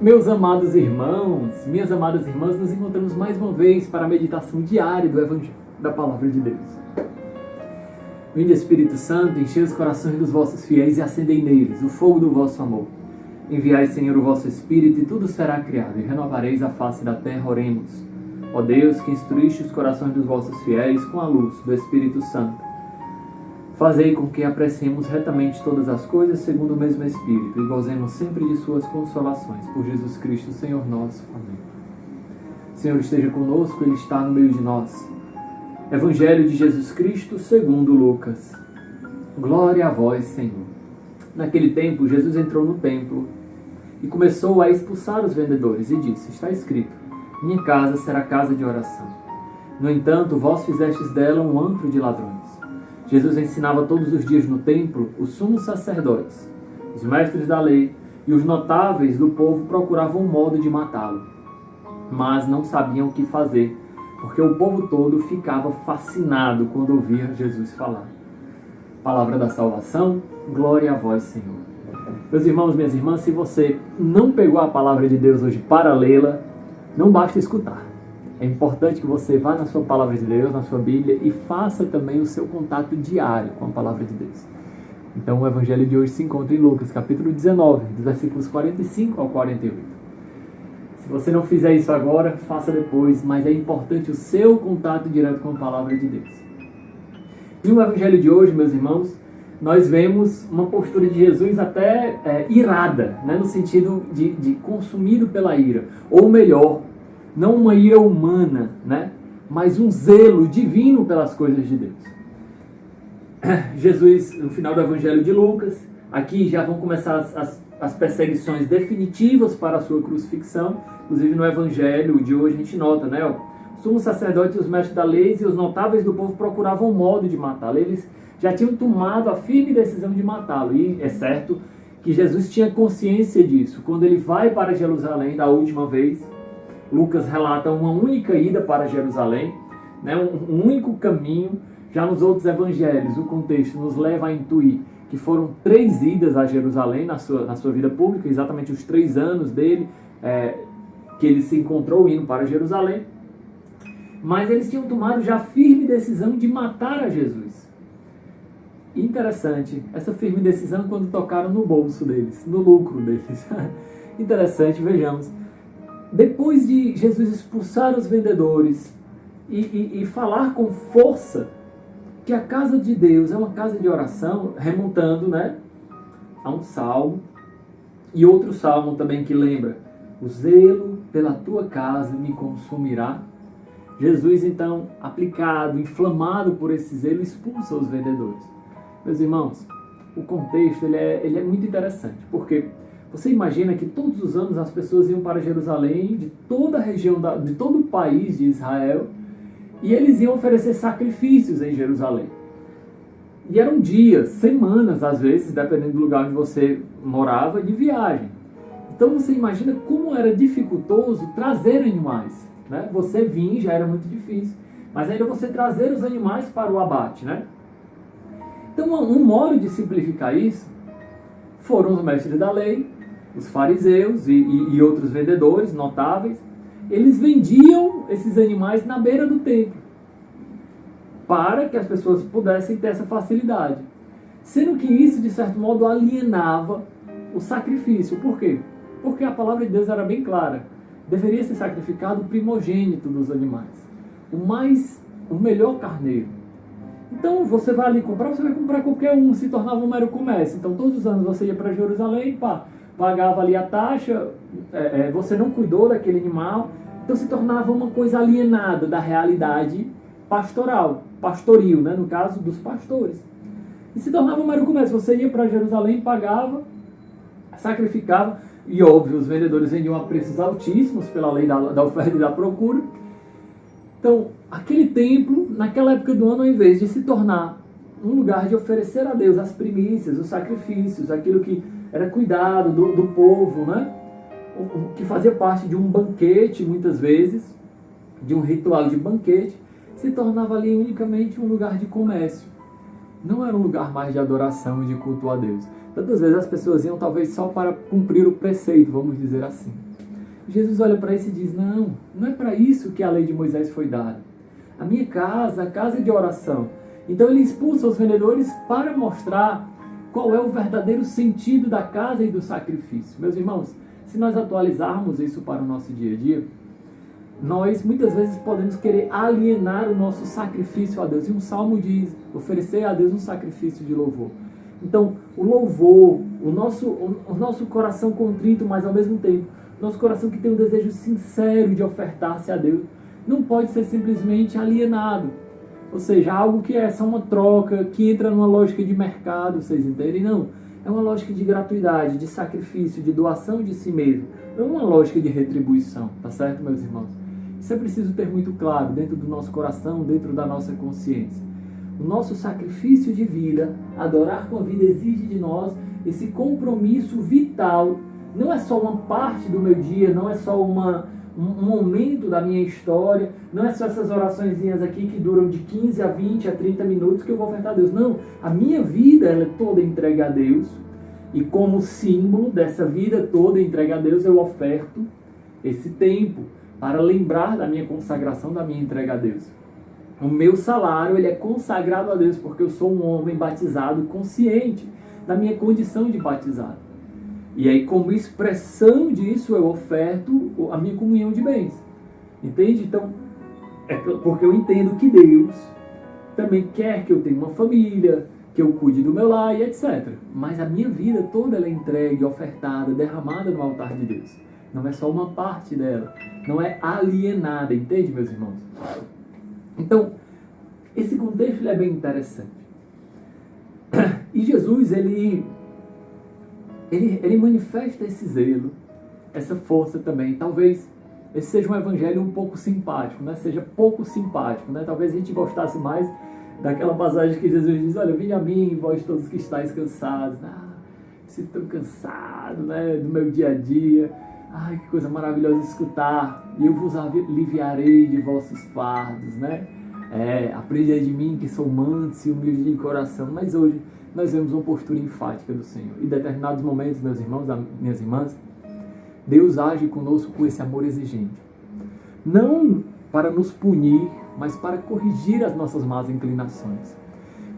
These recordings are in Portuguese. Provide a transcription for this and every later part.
Meus amados irmãos, minhas amadas irmãs, nos encontramos mais uma vez para a meditação diária do Evangelho, da Palavra de Deus. Vinde, Espírito Santo, enchei os corações dos vossos fiéis e acendei neles o fogo do vosso amor. Enviai, Senhor, o vosso Espírito e tudo será criado, e renovareis a face da terra. Oremos. Ó Deus, que instruíste os corações dos vossos fiéis com a luz do Espírito Santo, fazei com que apreciemos retamente todas as coisas segundo o mesmo Espírito e gozemos sempre de suas consolações. Por Jesus Cristo, Senhor nosso. Amém. O Senhor esteja conosco, Ele está no meio de nós. Evangelho de Jesus Cristo segundo Lucas. Glória a vós, Senhor. Naquele tempo, Jesus entrou no templo e começou a expulsar os vendedores e disse: está escrito, minha casa será casa de oração. No entanto, vós fizestes dela um antro de ladrões. Jesus ensinava todos os dias no templo. Os sumos sacerdotes, os mestres da lei e os notáveis do povo procuravam um modo de matá-lo, mas não sabiam o que fazer, porque o povo todo ficava fascinado quando ouvia Jesus falar. Palavra da salvação, glória a vós, Senhor. Meus irmãos, minhas irmãs, se você não pegou a palavra de Deus hoje para lê-la, não basta escutar. É importante que você vá na sua palavra de Deus, na sua Bíblia, e faça também o seu contato diário com a palavra de Deus. Então o Evangelho de hoje se encontra em Lucas, capítulo 19, dos versículos 45 ao 48. Se você não fizer isso agora, faça depois, mas é importante o seu contato direto com a palavra de Deus. E no Evangelho de hoje, meus irmãos, nós vemos uma postura de Jesus até irada, né, no sentido de consumido pela ira, ou melhor, não uma ira humana, né? Mas um zelo divino pelas coisas de Deus. Jesus, no final do Evangelho de Lucas, aqui já vão começar as perseguições definitivas para a sua crucifixão. Inclusive no Evangelho de hoje a gente nota, né? Os sumos sacerdotes, os mestres da lei e os notáveis do povo procuravam um modo de matá-lo. Eles já tinham tomado a firme decisão de matá-lo. E é certo que Jesus tinha consciência disso. Quando ele vai para Jerusalém da última vez, Lucas relata uma única ida para Jerusalém, né, um único caminho. Já nos outros evangelhos, o contexto nos leva a intuir que foram 3 idas a Jerusalém na sua vida pública, exatamente os 3 anos dele, que ele se encontrou indo para Jerusalém. Mas eles tinham tomado já firme decisão de matar a Jesus. Interessante, essa firme decisão quando tocaram no bolso deles, no lucro deles. Interessante, vejamos. Depois de Jesus expulsar os vendedores e falar com força que a casa de Deus é uma casa de oração, remontando, né, a um salmo, e outro salmo também que lembra: o zelo pela tua casa me consumirá. Jesus, então, aplicado, inflamado por esse zelo, expulsa os vendedores. Meus irmãos, o contexto ele é muito interessante, porque você imagina que todos os anos as pessoas iam para Jerusalém, de toda a região, de todo o país de Israel, e eles iam oferecer sacrifícios em Jerusalém. E eram dias, semanas às vezes, dependendo do lugar onde você morava, de viagem. Então você imagina como era dificultoso trazer animais, né? Você vir já era muito difícil, mas ainda você trazer os animais para o abate, né? Então um modo de simplificar isso foram os mestres da lei, os fariseus e outros vendedores notáveis. Eles vendiam esses animais na beira do templo, para que as pessoas pudessem ter essa facilidade. Sendo que isso, de certo modo, alienava o sacrifício. Por quê? Porque a palavra de Deus era bem clara. Deveria ser sacrificado o primogênito dos animais, o melhor carneiro. Então você vai ali comprar, você vai comprar qualquer um, se tornava um mero comércio. Então todos os anos você ia para Jerusalém, pagava ali a taxa, você não cuidou daquele animal, então se tornava uma coisa alienada da realidade pastoril, né, no caso dos pastores. E se tornava um mero comércio, você ia para Jerusalém, pagava, sacrificava, e óbvio, os vendedores vendiam a preços altíssimos pela lei da oferta e da procura. Então, aquele templo, naquela época do ano, ao invés de se tornar um lugar de oferecer a Deus as primícias, os sacrifícios, aquilo que era cuidado do povo, né? Que fazia parte de um banquete, muitas vezes, de um ritual de banquete, se tornava ali unicamente um lugar de comércio. Não era um lugar mais de adoração e de culto a Deus. Tantas vezes as pessoas iam talvez só para cumprir o preceito, vamos dizer assim. Jesus olha para isso e diz, não é para isso que a lei de Moisés foi dada. A minha casa, a casa de oração. Então ele expulsa os vendedores para mostrar qual é o verdadeiro sentido da casa e do sacrifício. Meus irmãos, se nós atualizarmos isso para o nosso dia a dia, nós muitas vezes podemos querer alienar o nosso sacrifício a Deus. E um salmo diz, oferecer a Deus um sacrifício de louvor. Então, o louvor, o nosso coração contrito, mas ao mesmo tempo, nosso coração que tem um desejo sincero de ofertar-se a Deus, não pode ser simplesmente alienado. Ou seja, algo que é só uma troca, que entra numa lógica de mercado, vocês entendem? Não. É uma lógica de gratuidade, de sacrifício, de doação de si mesmo. Não é uma lógica de retribuição, tá certo, meus irmãos? Isso é preciso ter muito claro dentro do nosso coração, dentro da nossa consciência. O nosso sacrifício de vida, adorar com a vida, exige de nós esse compromisso vital. Não é só uma parte do meu dia, não é só um momento da minha história, não é só essas oraçõezinhas aqui que duram de 15 a 20 a 30 minutos que eu vou ofertar a Deus. Não, a minha vida ela é toda entregue a Deus e como símbolo dessa vida toda entregue a Deus eu oferto esse tempo para lembrar da minha consagração, da minha entrega a Deus. O meu salário ele é consagrado a Deus porque eu sou um homem batizado consciente da minha condição de batizado. E aí, como expressão disso, eu oferto a minha comunhão de bens. Entende? Então, é porque eu entendo que Deus também quer que eu tenha uma família, que eu cuide do meu lar e etc. Mas a minha vida toda ela é entregue, ofertada, derramada no altar de Deus. Não é só uma parte dela. Não é alienada. Entende, meus irmãos? Então, esse contexto ele é bem interessante. E Jesus, ele manifesta esse zelo, essa força também. Talvez esse seja um evangelho um pouco simpático, né? Seja pouco simpático, né? Talvez a gente gostasse mais daquela passagem que Jesus diz, olha, vinde a mim, vós todos que estáis cansados. Sinto tão cansado, né? Do meu dia a dia. Ai, que coisa maravilhosa escutar. E eu vos aliviarei de vossos fardos, né? Aprendei de mim que sou manso e humilde de coração. Mas hoje nós vemos uma postura enfática do Senhor. Em determinados momentos, meus irmãos, minhas irmãs, Deus age conosco com esse amor exigente. Não para nos punir, mas para corrigir as nossas más inclinações.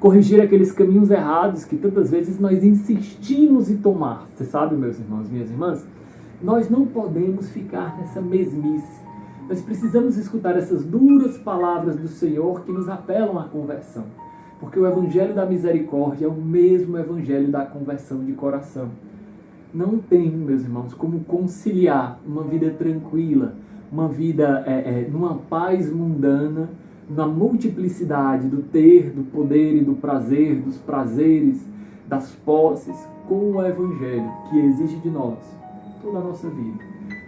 Corrigir aqueles caminhos errados que tantas vezes nós insistimos em tomar. Você sabe, meus irmãos, minhas irmãs? Nós não podemos ficar nessa mesmice. Nós precisamos escutar essas duras palavras do Senhor que nos apelam à conversão. Porque o Evangelho da Misericórdia é o mesmo Evangelho da conversão de coração. Não tem, meus irmãos, como conciliar uma vida tranquila, uma vida numa paz mundana, na multiplicidade do ter, do poder e do prazer, dos prazeres, das posses, com o Evangelho que exige de nós toda a nossa vida.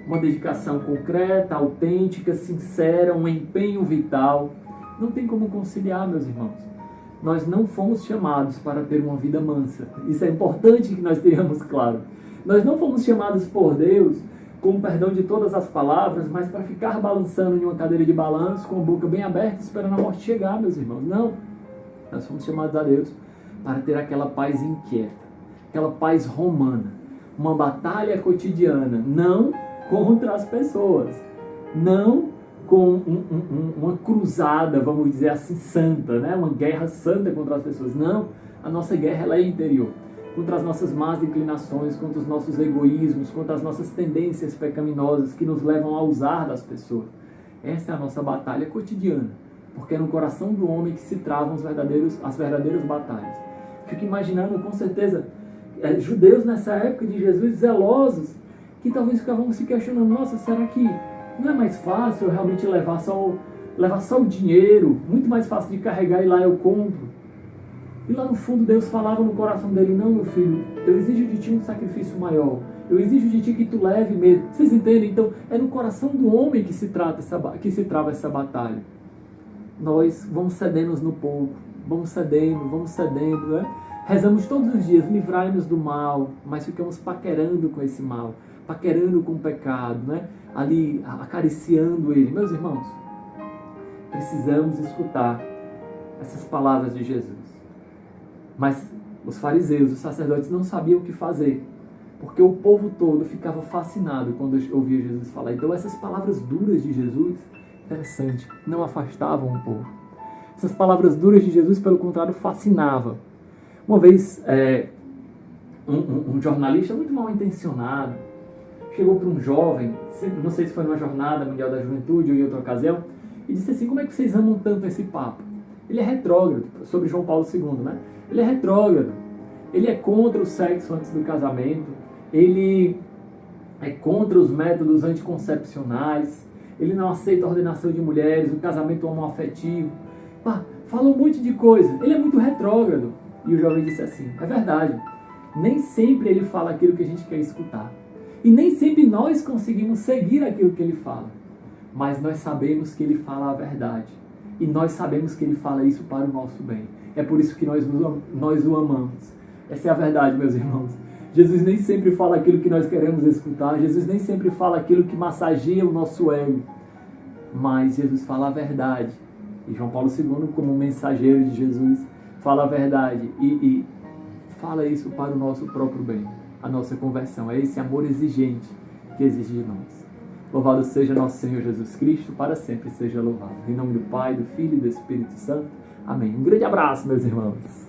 Uma dedicação concreta, autêntica, sincera, um empenho vital. Não tem como conciliar, meus irmãos. Nós não fomos chamados para ter uma vida mansa. Isso é importante que nós tenhamos claro. Nós não fomos chamados por Deus, com o perdão de todas as palavras, mas para ficar balançando em uma cadeira de balanço, com a boca bem aberta, esperando a morte chegar, meus irmãos. Não. Nós fomos chamados a Deus para ter aquela paz inquieta, aquela paz romana, uma batalha cotidiana, não contra as pessoas, não com uma cruzada, vamos dizer assim, santa, né? Uma guerra santa contra as pessoas. Não, a nossa guerra ela é interior, contra as nossas más inclinações, contra os nossos egoísmos, contra as nossas tendências pecaminosas que nos levam a usar das pessoas. Essa é a nossa batalha cotidiana, porque é no coração do homem que se travam as verdadeiras batalhas. Fico imaginando, com certeza, judeus nessa época de Jesus zelosos, que talvez ficavam se questionando, nossa, será que não é mais fácil eu realmente levar só o dinheiro, muito mais fácil de carregar e lá eu compro? E lá no fundo Deus falava no coração dele, não, meu filho, eu exijo de ti um sacrifício maior, eu exijo de ti que tu leve mesmo. Vocês entendem? Então é no coração do homem que se trava essa batalha. Nós vamos cedendo no pouco, vamos cedendo, né? Rezamos todos os dias, livrai-nos do mal, mas ficamos paquerando com esse mal, paquerando com o pecado, né? Ali acariciando ele. Meus irmãos, precisamos escutar essas palavras de Jesus. Mas Os fariseus, os sacerdotes não sabiam o que fazer, porque o povo todo ficava fascinado quando ouvia Jesus falar. Então essas palavras duras de Jesus, interessante, não afastavam o povo. Essas palavras duras de Jesus, pelo contrário, fascinavam. Uma vez, um jornalista muito mal intencionado chegou para um jovem, não sei se foi numa jornada mundial da juventude ou em outra ocasião, e disse assim: como é que vocês amam tanto esse Papa? Ele é retrógrado, sobre João Paulo II, né? Ele é retrógrado, ele é contra o sexo antes do casamento, ele é contra os métodos anticoncepcionais, ele não aceita a ordenação de mulheres, o casamento homoafetivo. Falou um monte de coisa, ele é muito retrógrado. E o jovem disse assim: é verdade, nem sempre ele fala aquilo que a gente quer escutar. E nem sempre nós conseguimos seguir aquilo que ele fala. Mas nós sabemos que ele fala a verdade. E nós sabemos que ele fala isso para o nosso bem. É por isso que nós o amamos. Essa é a verdade, meus irmãos. Jesus nem sempre fala aquilo que nós queremos escutar. Jesus nem sempre fala aquilo que massageia o nosso ego. Mas Jesus fala a verdade. E João Paulo II, como mensageiro de Jesus, fala a verdade. E fala isso para o nosso próprio bem. A nossa conversão. É esse amor exigente que exige de nós. Louvado seja nosso Senhor Jesus Cristo, para sempre seja louvado. Em nome do Pai, do Filho e do Espírito Santo. Amém. Um grande abraço, meus irmãos.